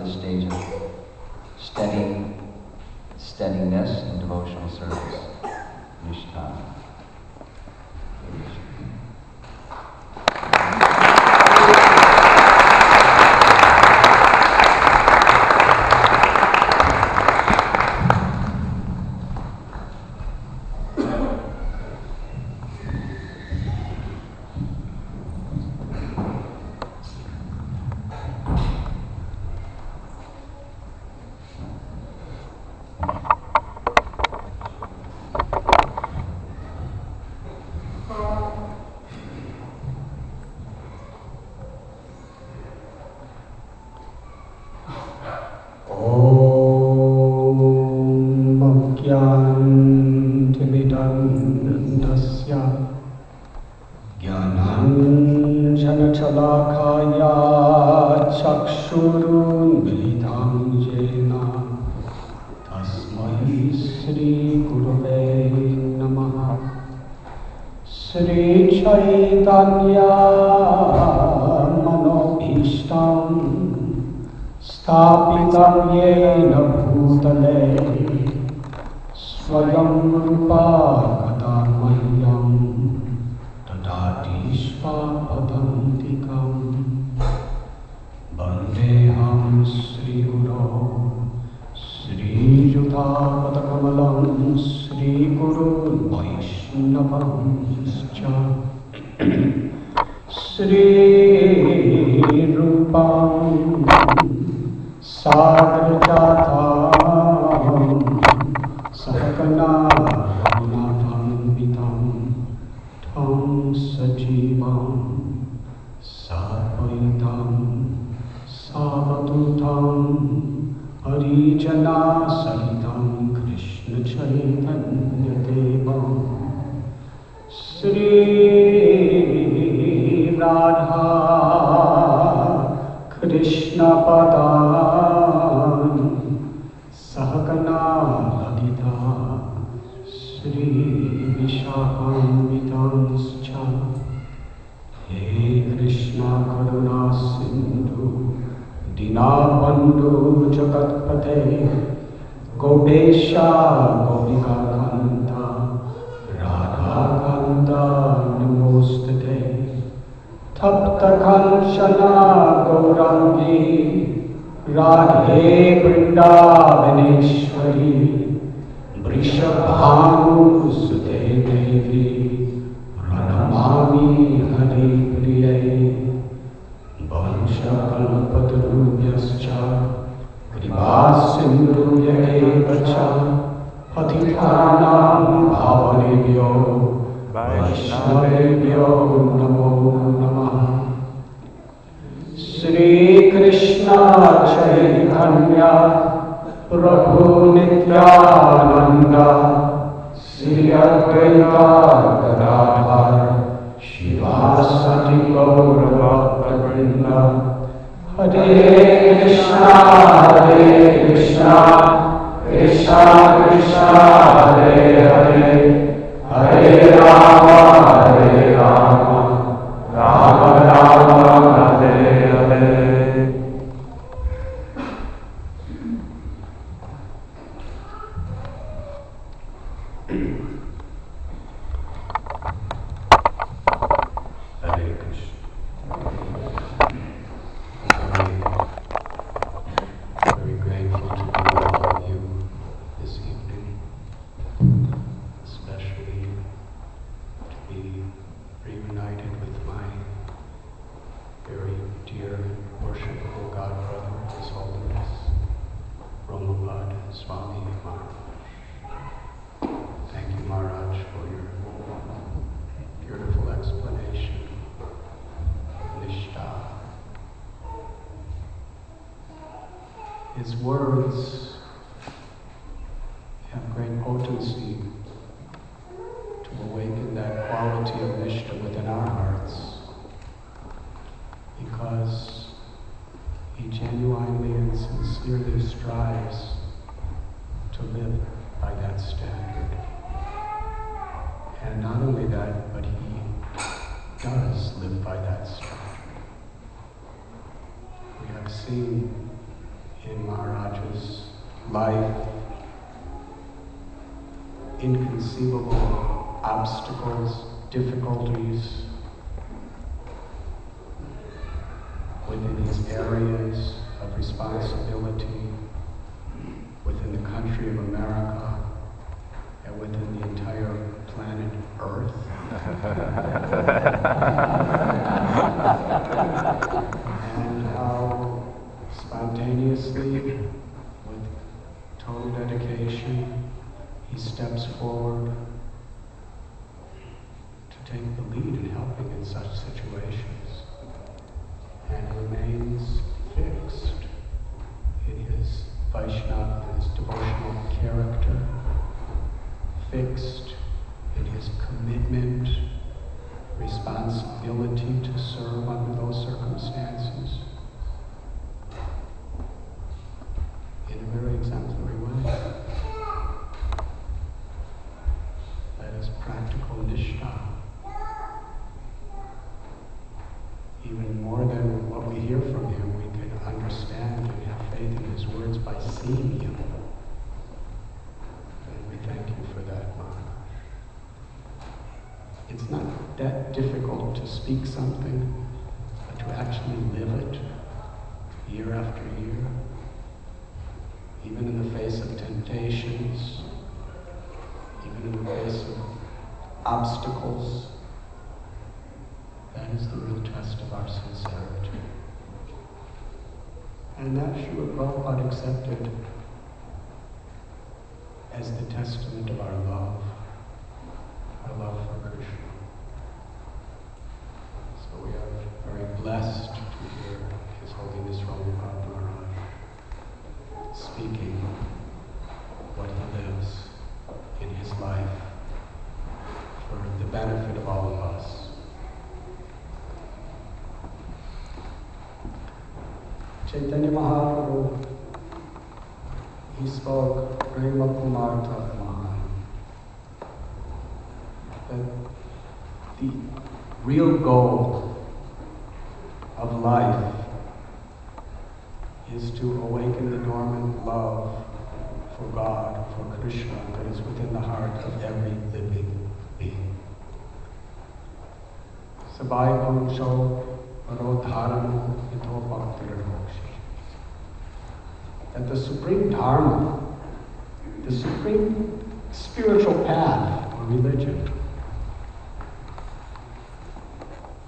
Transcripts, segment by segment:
this stage of steadiness in devotional service. Nishtha. स्थापितं येन भूतले स्वयं रूपा कदा मह्यं ददाति स्वापदान्तिकं वन्देऽहं श्रीगुरो श्रीयुतापदकमलं श्रीगुरुन् वैष्णवंश्च श्रीरूपं सादरजातं सहगना रघुनाथान्वितं तं सजीवं साद्वैतं सावधूतं हरिजनासहितं कृष्णचैतन्यदेवं श्रीराधा कृष्णपदान् सहगना ललिता श्रीविशाखान्वितांश्च हे कृष्णा करुणा सिन्धु दीनबन्धु जगत्पते गोपेशा गोपिकान्त राधाकान्त नमोस्तुते तप्तकाञ्चना गौराङ्गी राधे वृन्दावनेश्वरी वृषभानुसुते देवी प्रणमामि हरिप्रिये वंशकल्पतरुभ्यश्च कृपासिन्धुभ्येव च पतितानां पावनेभ्यो वैष्णवेभ्यो नमो नमः। श्री कृष्ण चैतन्य प्रभु नित्यानंद श्री अद्वैत गदाधर शिवासादि गौर भक्तवृंद हरे Krishna Krishna Krishna Hare Hare Hare Ram Ram Ram Hare Hare. Hare Krishna. Very grateful to be with all of you this evening, especially to be reunited with my very dear and worshipful God brother, His Holiness Romapada Swami Maharaj. Thank you, Maharaj, for your beautiful explanation. Nishtha. His words have great potency to awaken that quality of nishtha within our hearts, because he genuinely and sincerely strives to live by that standard. And not only that, but he does live by that standard. We have seen in Maharaj's life, inconceivable obstacles, difficulties within his areas of responsibility, within the country of America, and within the entire planet Earth. And how spontaneously, with total dedication, he steps forward to take the lead in helping in such situations, and remains fixed in his Vaishnava, in his devotional character, fixed in his commitment, responsibility to serve under those circumstances in a very exemplary way. That is practical nishtha. Even more than what we hear from him, we can understand and have faith in his words by seeing him. And we thank you for that, Maharaj. It's not that difficult to speak something, but to actually live it year after year, even in the face of temptations, even in the face of obstacles. That is the real test of our sincerity. And that Srila Prabhupada accepted as the testament of our love for Krishna. So we are very blessed to hear His Holiness Romapada Maharaj speaking what he lives in his life for the benefit of all of us. Chaitanya Mahaprabhu, he spoke prema-pumartha Mahan, that the real goal of life is to awaken the dormant love for God, for Krishna, that is within the heart of every living being. Sabai Bhangsho Radhanath that the supreme dharma, the supreme spiritual path or religion.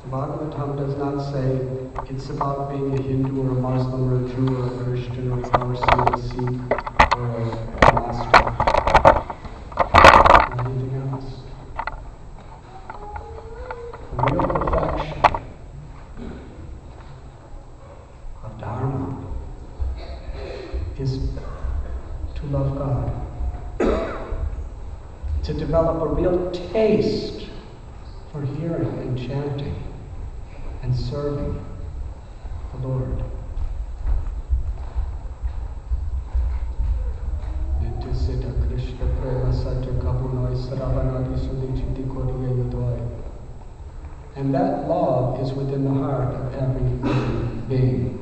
The Bhagavatam does not say it's about being a Hindu or a Muslim or a Jew or a Christian or a Parsi or a Sikh or a Gnostic or anything else. The real perfection of dharma is to love God, to develop a real taste for hearing and chanting and serving the Lord. Nitya-siddha Krishna prema satya kabunoi saravanadi sudichiti koriya yudoi. And that love is within the heart of every living being.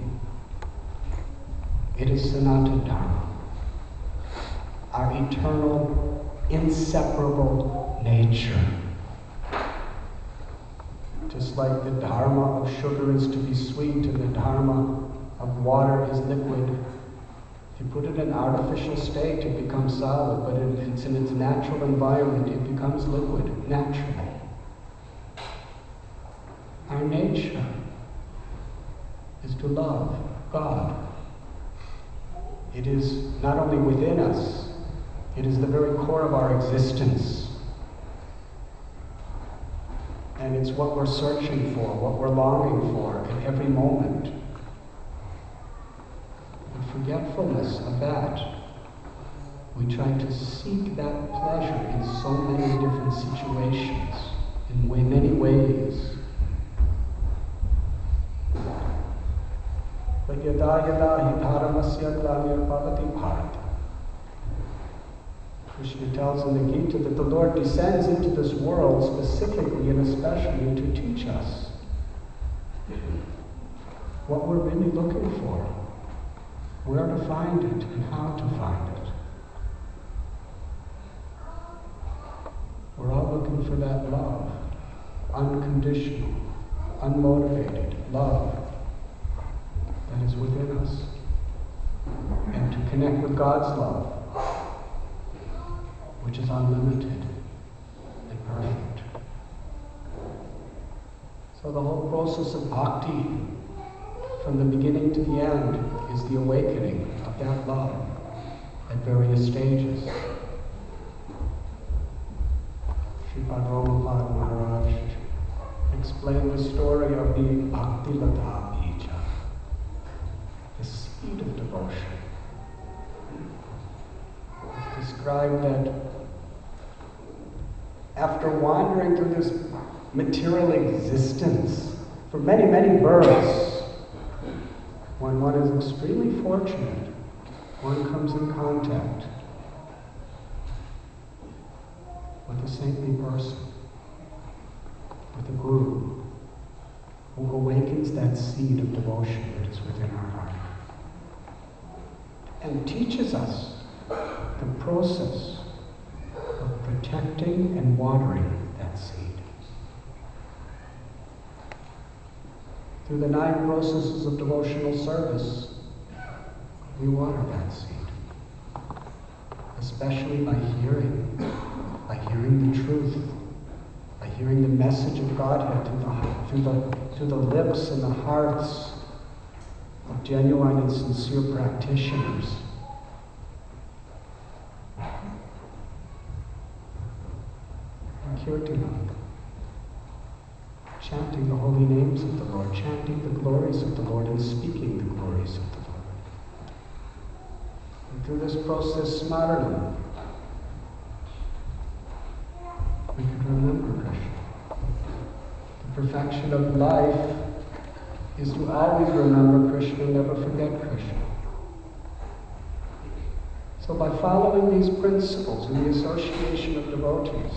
It is Sanatana Dharma, our eternal, inseparable nature. Just like the dharma of sugar is to be sweet and the dharma of water is liquid, if you put it in an artificial state, it becomes solid, but if it's in its natural environment, it becomes liquid, naturally. Our nature is to love God. It is not only within us, it is the very core of our existence. And it's what we're searching for, what we're longing for at every moment. In forgetfulness of that, we try to seek that pleasure in so many different situations, in many ways. But yada yada hi dharmasya glanirbhavati bharata. Krishna tells in the Gita that the Lord descends into this world specifically and especially to teach us what we're really looking for, where to find it and how to find it. We're all looking for that love, unconditional, unmotivated love that is within us. And to connect with God's love, which is unlimited and perfect. So the whole process of bhakti, from the beginning to the end, is the awakening of that love at various stages. Sripad Romapada Maharaj explained the story of the bhakti-lata bija, the seed of devotion. It's described that after wandering through this material existence for many, many births, when one is extremely fortunate, one comes in contact with a saintly person, with a guru, who awakens that seed of devotion that is within our heart and teaches us the process of protecting and watering that seed. Through the 9 processes of devotional service, we water that seed, especially by hearing the truth, by hearing the message of Godhead through the lips and the hearts of genuine and sincere practitioners. And kirtanam, chanting the holy names of the Lord, chanting the glories of the Lord, and speaking the glories of the Lord. And through this process, smaranam, we can remember Krishna. The perfection of life is to always remember Krishna and never forget Krishna. So by following these principles in the association of devotees,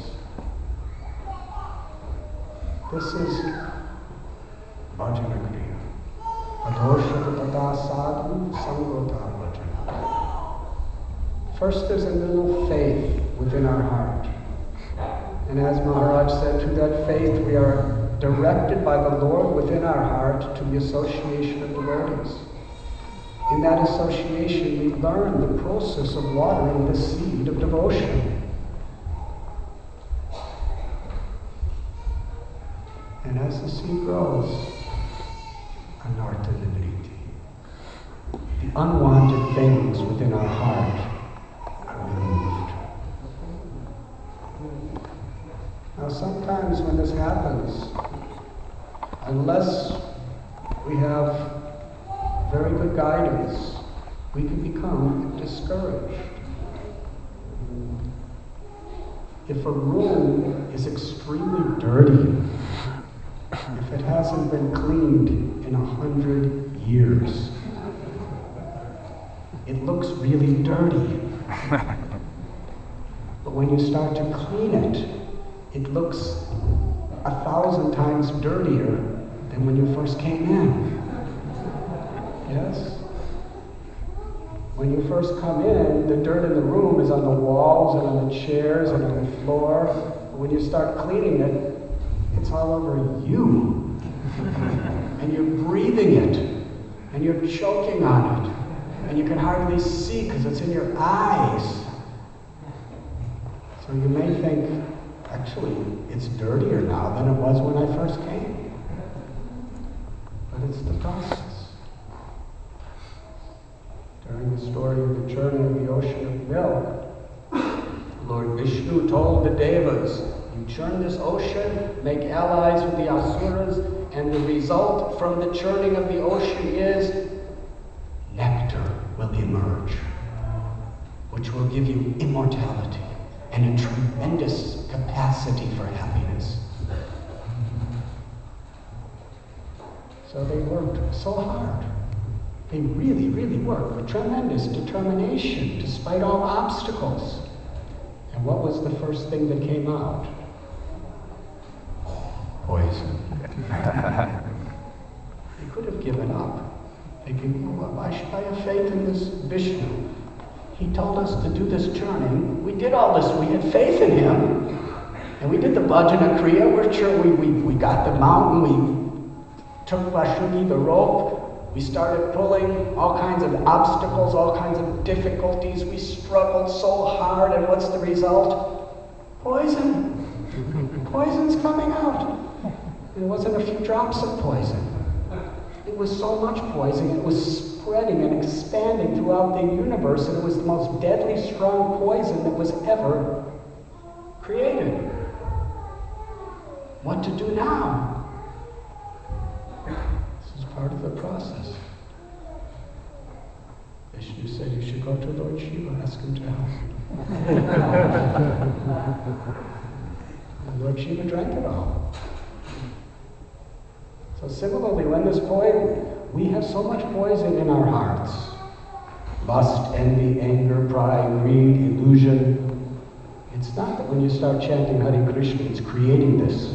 this is bhajana-kriyā. Sādhu-sańga. First, there's a little faith within our heart. And as Maharaj said, through that faith we are directed by the Lord within our heart to the association of devotees. In that association, we learn the process of watering the seed of devotion. And as the seed grows, anartha-nivr, the unwanted things within our heart are removed. Now sometimes when this happens, unless we have very good guidance, we can become discouraged. If a room is extremely dirty, if it hasn't been cleaned in 100 years, it looks really dirty. But when you start to clean it, it looks 1,000 times dirtier than when you first came in. Yes? When you first come in, the dirt in the room is on the walls and on the chairs and on the floor. But when you start cleaning it, it's all over you. And you're breathing it. And you're choking on it. And you can hardly see because it's in your eyes. So you may think, actually, it's dirtier now than it was when I first came. But it's the process. During the story of the churning of the ocean of milk, Lord Vishnu told the Devas, you churn this ocean, make allies with the Asuras, and the result from the churning of the ocean is nectar will emerge, which will give you immortality and a tremendous capacity for happiness. So they worked so hard. They really, really worked with tremendous determination despite all obstacles. And what was the first thing that came out? Poison. They could have given up. thinking, well, why should I have faith in this Vishnu? He told us to do this journey. We did all this. We had faith in him. And we did the bhajana-kriyā. We're sure we got the mountain. We took Vashugi, the rope. We started pulling all kinds of obstacles, all kinds of difficulties. We struggled so hard. And what's the result? Poison. Poison's coming out. It wasn't a few drops of poison. It was so much poison. It was spreading and expanding throughout the universe. And it was the most deadly, strong poison that was ever created. What to do now? This is part of the process. Vishnu said you should go to Lord Shiva, ask him to help you. And Lord Shiva drank it all. So similarly, when this poison, we have so much poison in our hearts. Lust, envy, anger, pride, greed, illusion. It's not that when you start chanting Hare Krishna, it's creating this.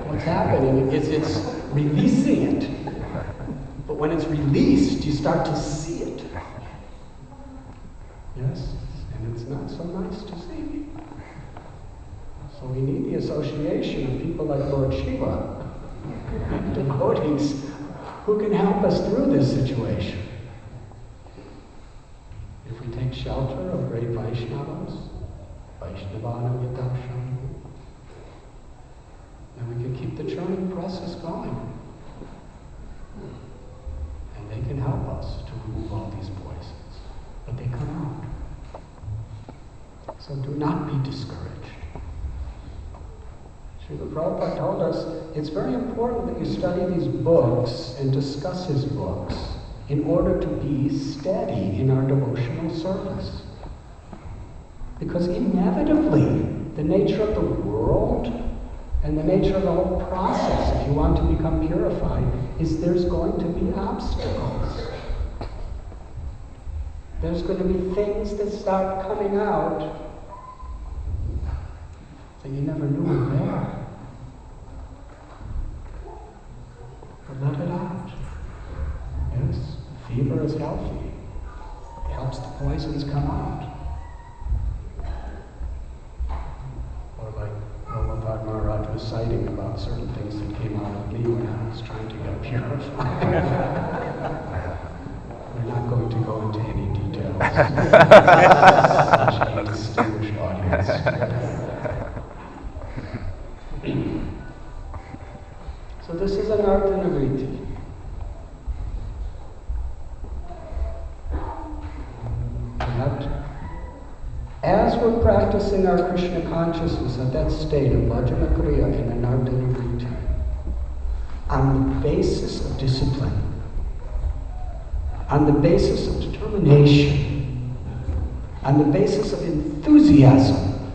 What's happening is it's releasing it. But when it's released, you start to see it. Yes? And it's not so nice to see. So we need the association of people like Lord Shiva, devotees, who can help us through this situation. If we take shelter of great Vaishnavas, Vaishnavana Yadaksham, then we can keep the churning process going. And they can help us to remove all these poisons. But they come out. So do not be discouraged. Srila Prabhupada told us it's very important that you study these books and discuss his books in order to be steady in our devotional service. Because inevitably, the nature of the world and the nature of the whole process, if you want to become purified, is there's going to be obstacles. There's going to be things that start coming out that you never knew were there. But let it out. Yes, fever is healthy. It helps the poisons come out. Or like Romapada was citing about certain things that came out of me when I was trying to get purified. We're not going to go into any details. Such a distinguished audience. So this is anartha-nivr. As we're practicing our Krishna consciousness at that state of bhajana-kriyā and anartha-nivr, on the basis of discipline, on the basis of determination, on the basis of enthusiasm,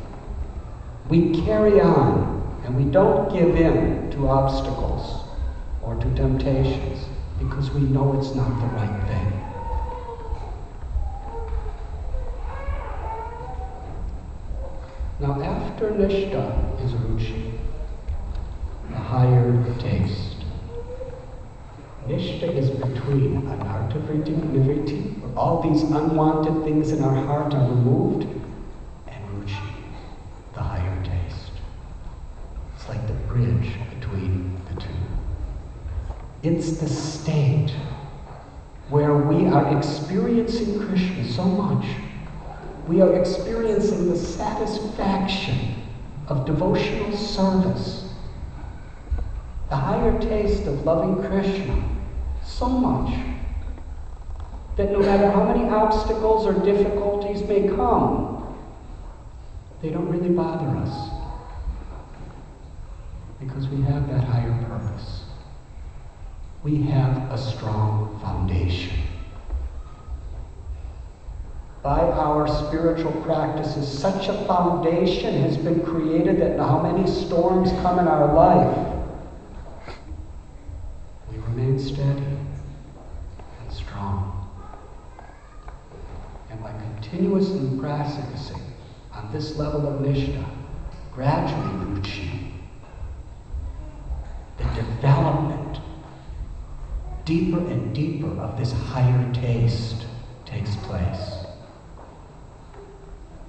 we carry on and we don't give in to obstacles or to temptations because we know it's not the right thing. Now, after nishtha is ruci, the higher taste. Nishtha is between anartha-nivr, where all these unwanted things in our heart are removed, and ruci, the higher taste. It's like the bridge between the two. It's the state where we are experiencing Krishna so much. We are experiencing the satisfaction of devotional service, the higher taste of loving Krishna so much that no matter how many obstacles or difficulties may come, they don't really bother us because we have that higher purpose. We have a strong foundation. By our spiritual practices, such a foundation has been created that how many storms come in our life, we remain steady and strong. And by continuously practicing on this level of nishtha, gradually ruci, the development, deeper and deeper, of this higher taste takes place.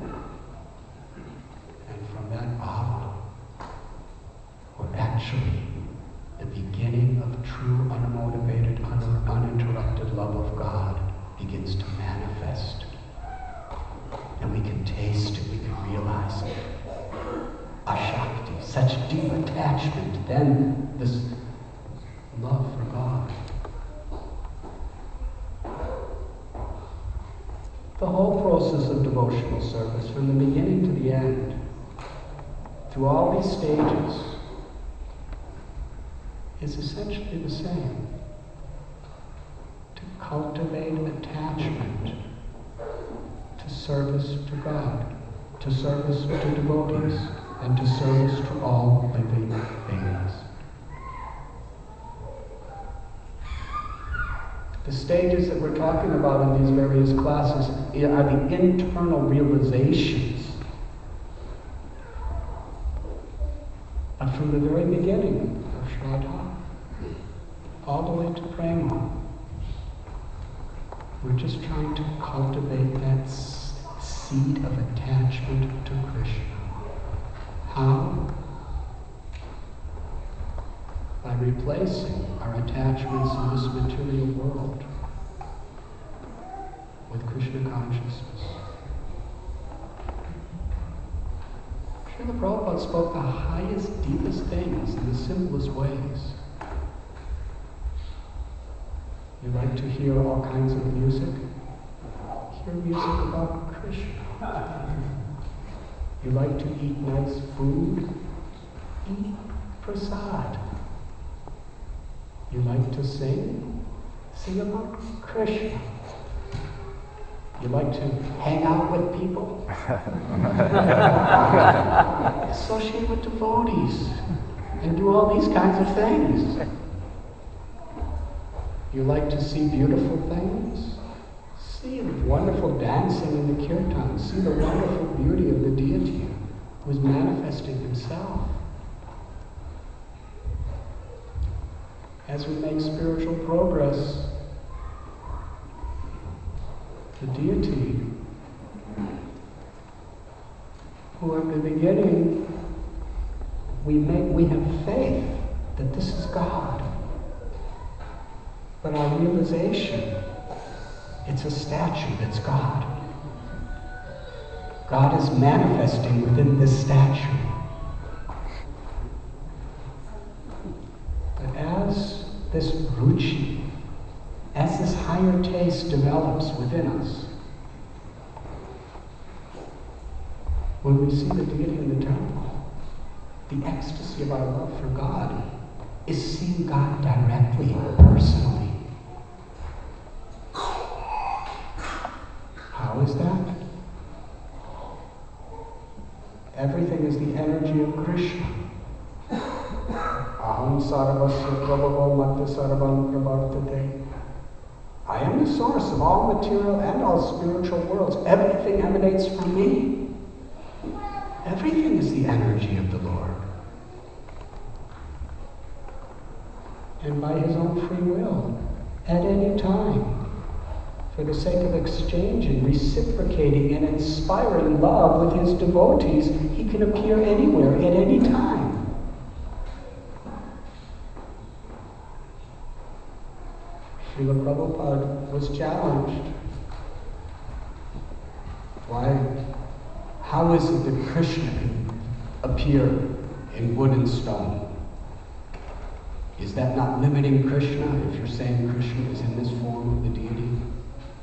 And from that bhava, we're actually the beginning of true, unmotivated, uninterrupted love of God begins to manifest. And we can taste it, we can realize it. Āsakti, such deep attachment, then this love for God. The whole process of devotional service, from the beginning to the end, through all these stages, is essentially the same. To cultivate attachment to service to God, to service to devotees, and to service to all living beings. The stages that we're talking about in these various classes are the internal realizations. But from the very beginning of śraddhā, all the way to prema, we're just trying to cultivate that seed of attachment to Krishna. How? By replacing our attachments in this material world with Krishna consciousness. Srila Prabhupada spoke the highest, deepest things in the simplest ways. You like to hear all kinds of music? Hear music about Krishna. You like to eat nice food? Eat prasad. You like to sing? Sing about Krishna. You like to hang out with people? Associate with devotees and do all these kinds of things. You like to see beautiful things? See the wonderful dancing in the kirtan. See the wonderful beauty of the deity who is manifesting himself. As we make spiritual progress, the deity, who at the beginning we have faith that this is God. But our realization, it's a statue that's God. God is manifesting within this statue. But as this ruci, as this higher taste develops within us, when we see the deity in the temple, the ecstasy of our love for God is seeing God directly, personally. How is that? Everything is the energy of Krishna. Aham sarvasya prabhavo mattya sarvam pravartate. I am the source of all material and all spiritual worlds. Everything emanates from me. Everything is the energy of the Lord. And by his own free will, at any time, for the sake of exchanging, reciprocating, and inspiring love with his devotees, he can appear anywhere, at any time. Srila Prabhupada was challenged. Why? How is it that Krishna can appear in wood and stone? Is that not limiting Krishna if you're saying Krishna is in this form of the deity?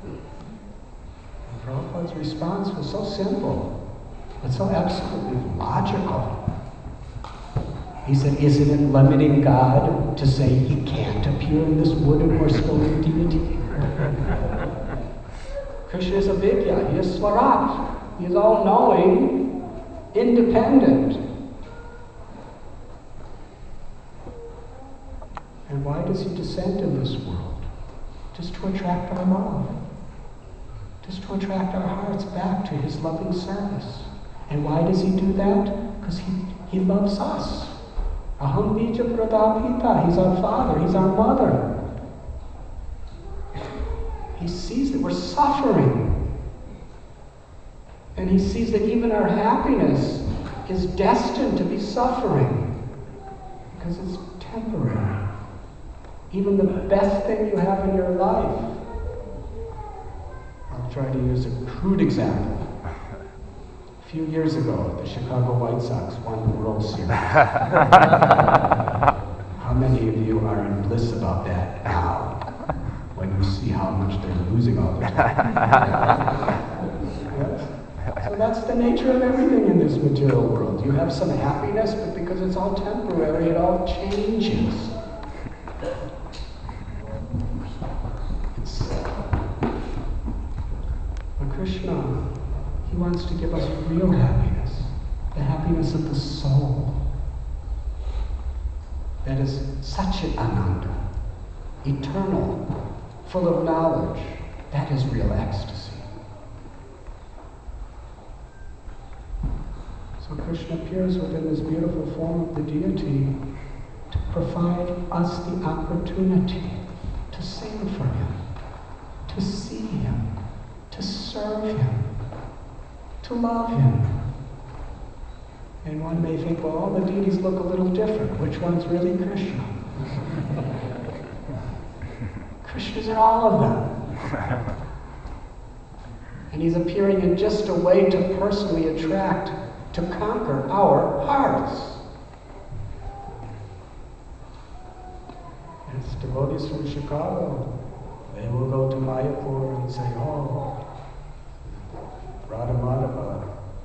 And Prabhupada's response was so simple, but so absolutely logical. He said, isn't it limiting God to say he can't appear in this wooden or stone deity? Krishna is a vidya, he is swarat. He is all-knowing, independent. And why does he descend in this world? Just to attract our love. Just to attract our hearts back to his loving service. And why does he do that? Because he loves us. Aham bija pradapita. He's our father. He's our mother. He sees that we're suffering. And he sees that even our happiness is destined to be suffering. Because it's temporary. Even the best thing you have in your life. I'll try to use a crude example. A few years ago, the Chicago White Sox won the World Series. How many of you are in bliss about that now, when you see how much they're losing all the time? Yes? So that's the nature of everything in this material world. You have some happiness, but because it's all temporary, it all changes. But Krishna, he wants to give us real happiness, the happiness of the soul. That is Satchit Ananda, eternal, full of knowledge. That is real ecstasy. So Krishna appears within this beautiful form of the deity to provide us the opportunity to sing for him, to see him, to serve him, to love him. And one may think, well, all the deities look a little different. Which one's really Krishna? Krishna's in all of them. And he's appearing in just a way to personally attract, to conquer our hearts. As devotees from Chicago, they will go to Mayapur and say, oh, Radha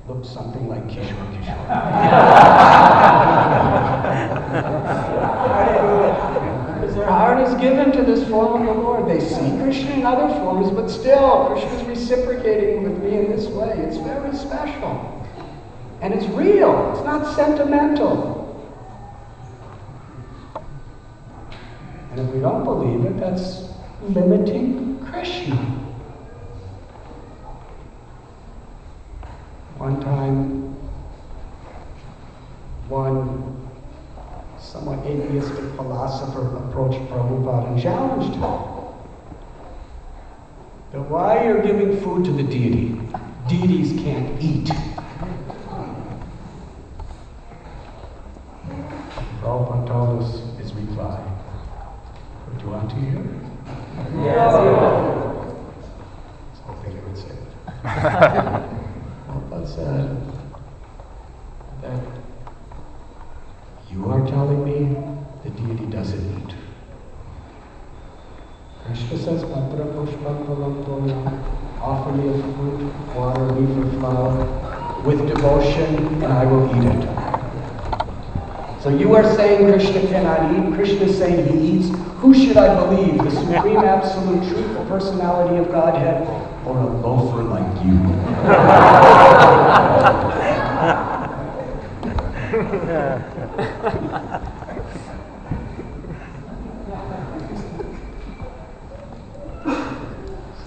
looks something like Kishore. Because their heart is given to this form of the Lord. They see Krishna in other forms, but still, Krishna is reciprocating with me in this way. It's very special. And it's real. It's not sentimental. And if we don't believe it, that's limiting Krishna. One time, one somewhat atheistic philosopher approached Prabhupada and challenged him. That why you're giving food to the deity? Deities can't eat. Prabhupada told us his reply. Do you want to hear? Yes. I was hoping you would say it. Prabhupada said that you are telling me the deity doesn't eat. Krishna says, Patra Pushpam Phalam Toya, offer me a fruit, water, leaf, or flower, with devotion, and I will eat it. So you are saying Krishna cannot eat, Krishna is saying he eats. Who should I believe, the supreme absolute truth, the personality of Godhead, or a loafer like you?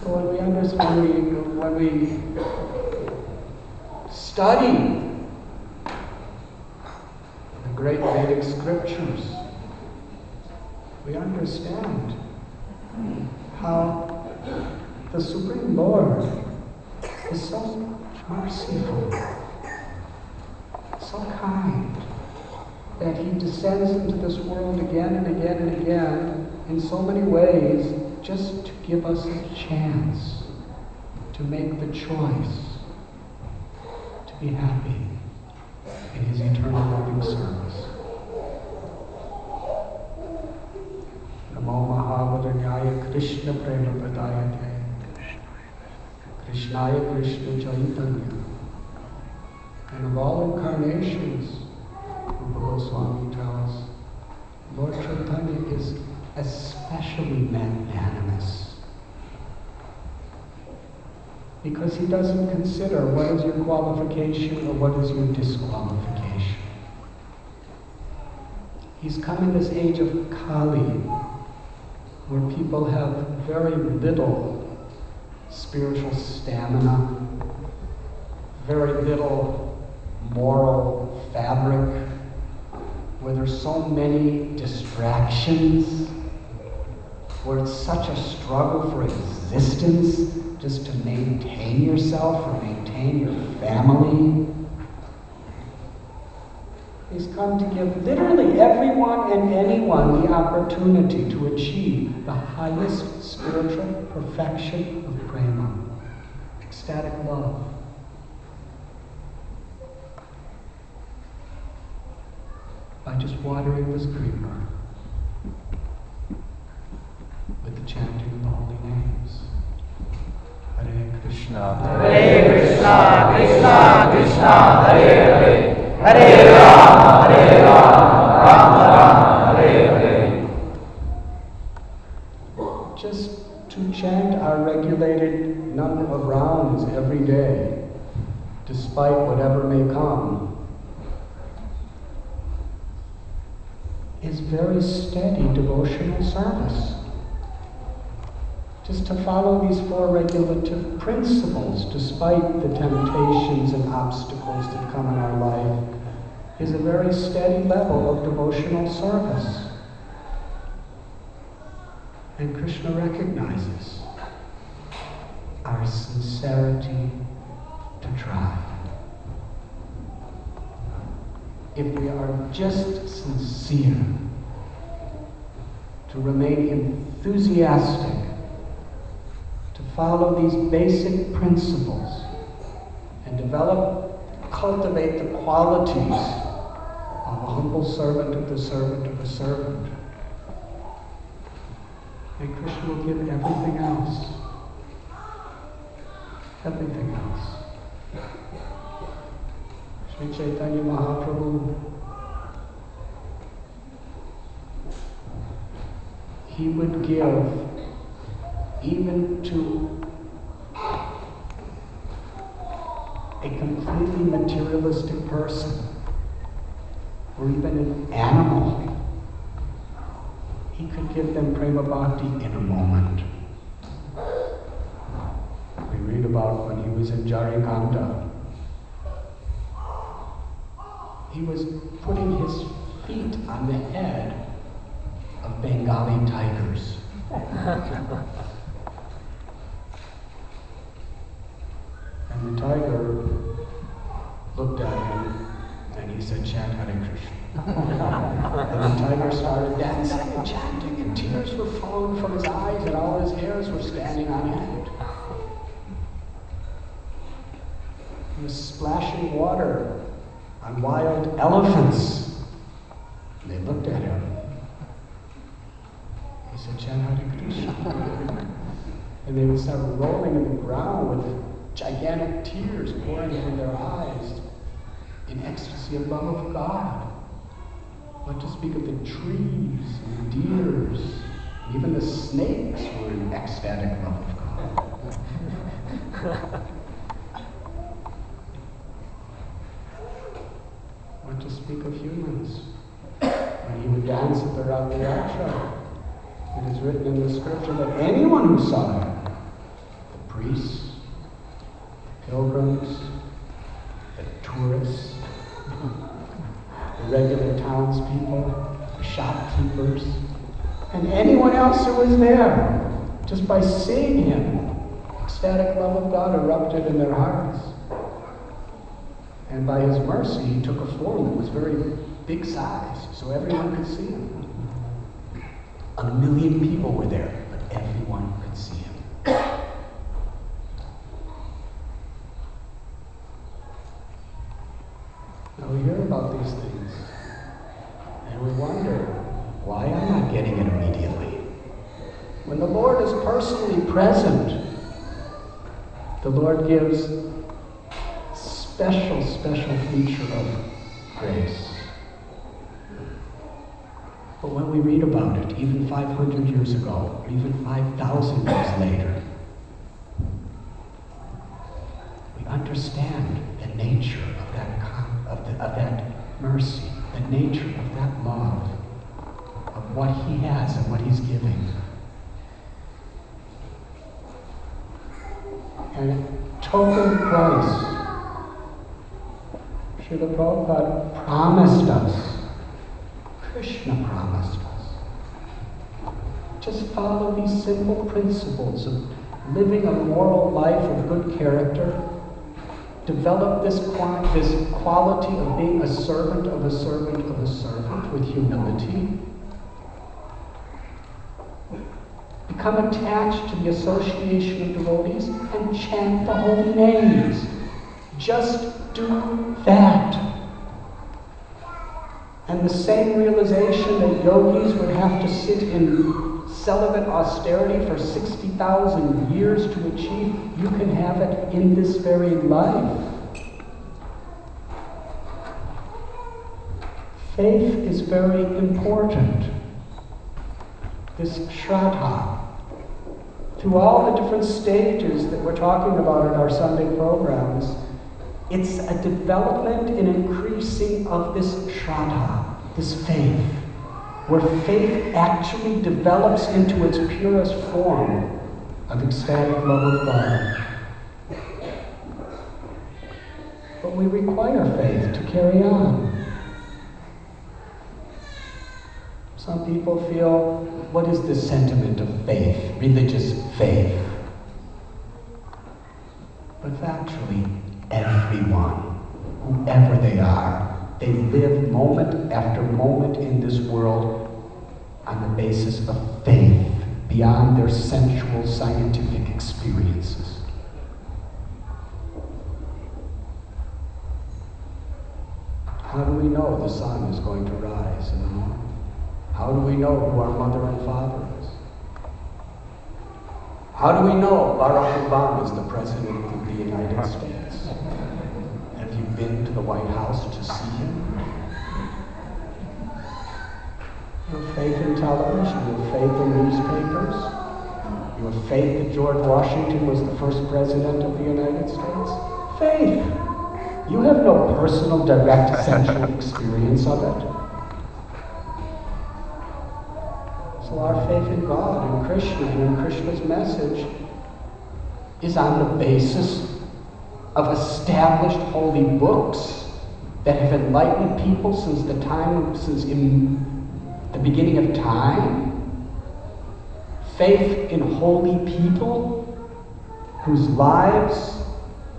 So when we understand, when we study the great Vedic scriptures, we understand how the Supreme Lord is so merciful, so kind, that he descends into this world again and again and again in so many ways just to give us a chance to make the choice to be happy in his eternal loving service. Namo Mahavadanyaya Krishna Prema Padayate Krishnaya Krishna Chaitanya. And of all incarnations, Rupa Goswami tells, Lord Chaitanya is especially magnanimous. Because he doesn't consider what is your qualification or what is your disqualification. He's come in this age of Kali, where people have very little spiritual stamina, very little moral fabric, where there's so many distractions, where it's such a struggle for existence just to maintain yourself or maintain your family. He's come to give literally everyone and anyone the opportunity to achieve the highest spiritual perfection of prema, ecstatic love. By just watering this creeper with the chanting of the holy names. Hare Krishna, Hare Krishna, Krishna Krishna, Hare Hare, Hare Rama, Rama Rama, Hare Hare. Just to chant our regulated number of rounds every day, despite whatever may come, is very steady devotional service. Just to follow these 4 regulative principles, despite the temptations and obstacles that come in our life, is a very steady level of devotional service. And Krishna recognizes our sincerity to try. If we are just sincere, to remain enthusiastic, to follow these basic principles, and cultivate the qualities of a humble servant of the servant of a servant, and Krishna will give everything else. Everything else. Sri Chaitanya Mahaprabhu, he would give even to a completely materialistic person, or even an animal. He could give them prema bhakti in a moment. We read about when he was in Jarikanda. He was putting his feet on the head of Bengali tigers. And the tiger looked at him and he said, "Chant Hare Krishna." And the tiger started dancing and chanting, and tears were flowing from his eyes, and all his hairs were standing on end. He was splashing water on wild elephants. And they looked at him. He said, "Chant Hare Krishna." And they would start rolling in the ground with gigantic tears pouring from their eyes in ecstasy of love of God. What to speak of the trees and the deers, even the snakes were in ecstatic love of God. What to speak of humans? When he would dance at the Radhanath, it is written in the scripture that anyone who saw him, the priests, the pilgrims, the tourists, the regular townspeople, the shopkeepers, and anyone else who was there, just by seeing him, ecstatic love of God erupted in their hearts. And by his mercy, he took a form that was very big size, so everyone could see him. 1 million people were there, but everyone could see him. Now we hear about these things, and we wonder, why am I not getting it immediately? When the Lord is personally present, the Lord gives special feature of grace. But when we read about it, even 500 years ago, or even 5,000 years later, we understand the nature of that mercy, the nature of that love, of what he has and what he's giving. And at total price, Srila Prabhupada promised us Krishna promised us. Just follow these simple principles of living a moral life of good character. Develop this quality of being a servant of a servant of a servant with humility. Become attached to the association of devotees and chant the holy names. Just do that. And the same realization that yogis would have to sit in celibate austerity for 60,000 years to achieve, you can have it in this very life. Faith is very important. This śraddhā. Through all the different stages that we're talking about in our Sunday programs, it's a development and increasing of this śraddhā, this faith, where faith actually develops into its purest form of ecstatic love of God. But we require faith to carry on. Some people feel, what is this sentiment of faith, religious faith? But actually, everyone, whoever they are, they live moment after moment in this world on the basis of faith beyond their sensual scientific experiences. How do we know the sun is going to rise in the morning? How do we know who our mother and father is? How do we know Barack Obama is the President of the United States? Have you been to the White House to see him? You have faith in television, you have faith in newspapers, you have faith that George Washington was the first President of the United States. Faith! You have no personal, direct, sensual experience of it. So our faith in God and Krishna and in Krishna's message is on the basis of established holy books that have enlightened people since in the beginning of time. Faith in holy people whose lives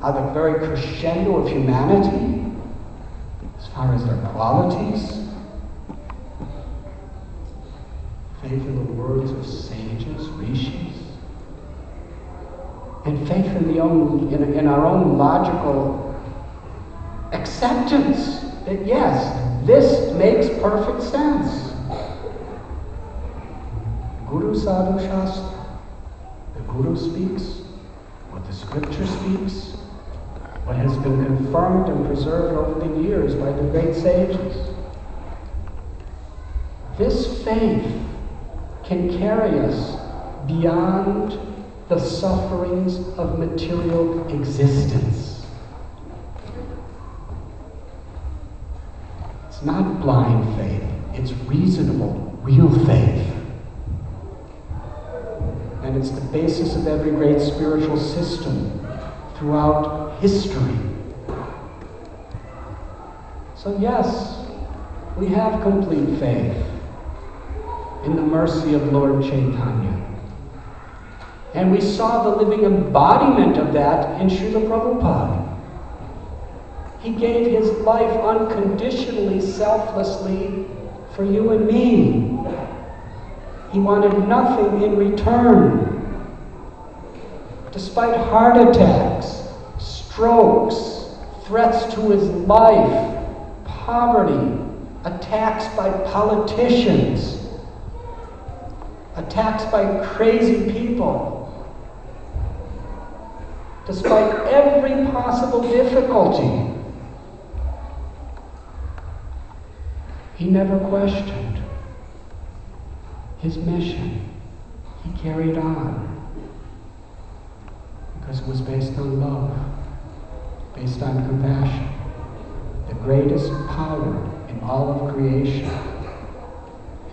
are the very crescendo of humanity as far as their qualities. Faith in the words of sages, rishis, and faith in our own logical acceptance that yes, this makes perfect sense. Guru Sadhu Shastra, the Guru speaks, what the Scripture speaks, what has been confirmed and preserved over the years by the great sages. This faith can carry us beyond the sufferings of material existence. It's not blind faith, it's reasonable, real faith. And it's the basis of every great spiritual system throughout history. So yes, we have complete faith in the mercy of Lord Chaitanya. And we saw the living embodiment of that in Srila Prabhupada. He gave his life unconditionally, selflessly for you and me. He wanted nothing in return. Despite heart attacks, strokes, threats to his life, poverty, attacks by politicians, attacks by crazy people. Despite every possible difficulty, he never questioned his mission. He carried on because it was based on love, based on compassion. The greatest power in all of creation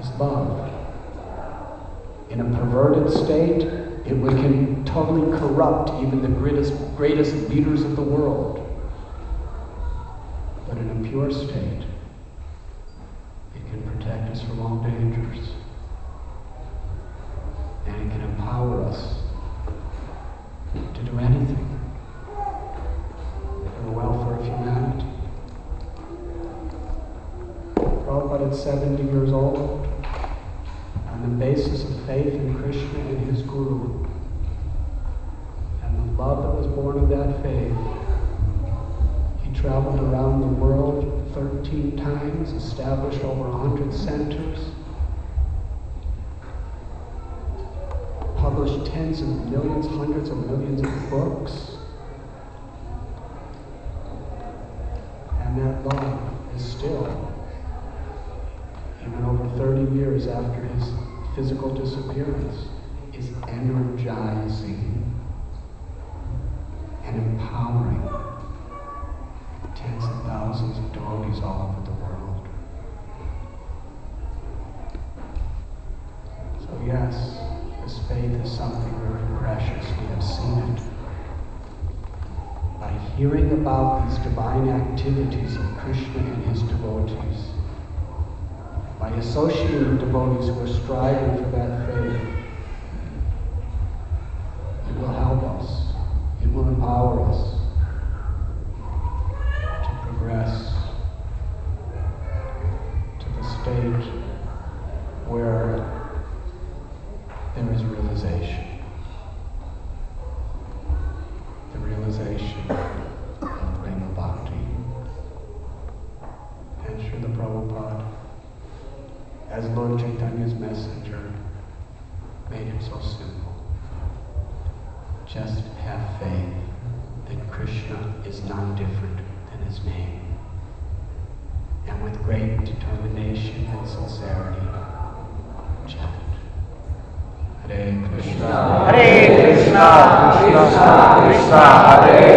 is love. In a perverted state, it can totally corrupt even the greatest leaders of the world. But in a pure state, it can protect us from all dangers. And it can empower us to do anything for the welfare of humanity. Prabhupada at 70 years old, on the basis of faith in Krishna and his Guru, and the love that was born of that faith, he traveled around the world 13 times, established over 100 centers, published tens of millions, hundreds of millions of books, and that love is still, even over 30 years after his physical disappearance, is energizing and empowering tens of thousands of devotees all over the world. So yes, this faith is something very precious. We have seen it. By hearing about these divine activities of Krishna and his devotees, by associating with devotees who are striving for that faith, it will help us. It will empower us to progress to the state where there is realization. The realization of prema bhakti. And Srila Prabhupada, as Lord Chaitanya's messenger, made it so simple. Just have faith that Krishna is not different than his name. And with great determination and sincerity, chant. Hare Krishna, Hare Krishna, Krishna Krishna, Hare